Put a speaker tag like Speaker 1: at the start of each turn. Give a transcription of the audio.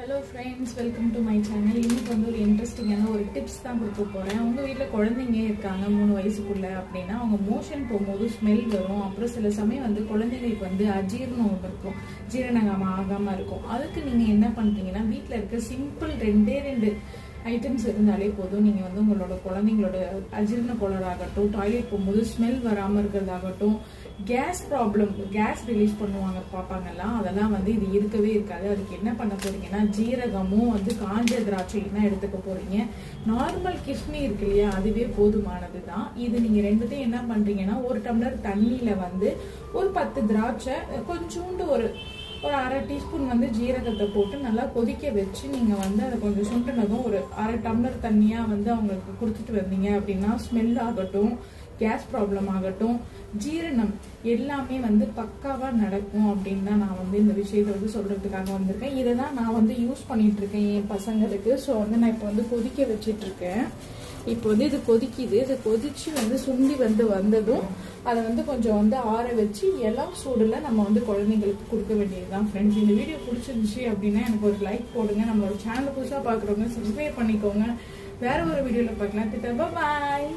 Speaker 1: Hello friends, welcome to my channel. இன்னைக்கு வந்து ஒரு இன்ட்ரெஸ்டிங்கான ஒரு டிப்ஸ் தான் கொடுக்க போகிறேன். உங்கள் வீட்டில் குழந்தைங்க இருக்காங்க 3 வயசுக்குள்ள அப்படின்னா அவங்க மோஷன் போகும்போது ஸ்மெல் வரும். அப்புறம் சில சமயம் வந்து குழந்தைங்களுக்கு வந்து அஜீரணம் இருக்கும், ஜீரணம் ஆகாமல் இருக்கும். அதுக்கு நீங்கள் என்ன பண்ணுறீங்கன்னா, வீட்டில் இருக்க சிம்பிள் ரெண்டு ஐட்டம்ஸ் இருந்தாலே போதும். நீங்கள் வந்து உங்களோட குழந்தைங்களோட அஜீரண கோளாறாகட்டும், டாய்லெட் போகும்போது ஸ்மெல் வராமல் இருக்கிறதாகட்டும், கேஸ் ப்ராப்ளம், கேஸ் ரிலீஸ் பண்ணுவாங்க பார்ப்பாங்கலாம், அதெல்லாம் வந்து இது இருக்கவே இருக்காது. அதுக்கு என்ன பண்ண போறீங்கன்னா, ஜீரகமும் வந்து காஞ்ச திராட்சையும் தான் எடுத்துக்க போறீங்க. நார்மல் கிஷ்மி இருக்கு இல்லையா, அதுவே போதுமானது தான். இது நீங்க ரெண்டுத்தையும் என்ன பண்றீங்கன்னா, ஒரு டம்ளர் தண்ணியில வந்து ஒரு 10 திராட்சை, கொஞ்சோண்டு ஒரு அரை டீஸ்பூன் வந்து ஜீரகத்தை போட்டு நல்லா கொதிக்க வச்சு நீங்க வந்து அதை கொஞ்சம் சுண்டினதும் ஒரு அரை டம்ளர் தண்ணியா வந்து அவங்களுக்கு கொடுத்துட்டு வந்தீங்க அப்படின்னா ஸ்மெல் ஆகட்டும், கேஸ் ப்ராப்ளம் ஆகட்டும், ஜீரணம் எல்லாமே வந்து பக்காவா நடக்கும் அப்படின்னு தான் நான் வந்து இந்த விஷயத்தை வந்து சொல்றதுக்காக வந்திருக்கேன். இதை தான் நான் வந்து யூஸ் பண்ணிட்டு இருக்கேன் என் பசங்களுக்கு. ஸோ வந்து நான் இப்போ வந்து கொதிக்க வச்சிட்டு இருக்கேன். இப்போ வந்து இது கொதிக்குது. இது கொதிச்சு வந்து சுண்டி வந்ததும் அதை வந்து கொஞ்சம் வந்து ஆற வச்சு எல்லாம் சூடுல நம்ம வந்து குழந்தைங்களுக்கு கொடுக்க வேண்டியதுதான். ஃப்ரெண்ட்ஸ், இந்த வீடியோ பிடிச்சிருந்துச்சு அப்படின்னா எனக்கு ஒரு லைக் போடுங்க. நம்மளோட சேனலை புதுசாக பார்க்குறவங்க சப்ஸ்கிரைப் பண்ணிக்கோங்க. வேற ஒரு வீடியோவில் பார்க்கலாம். பாய்.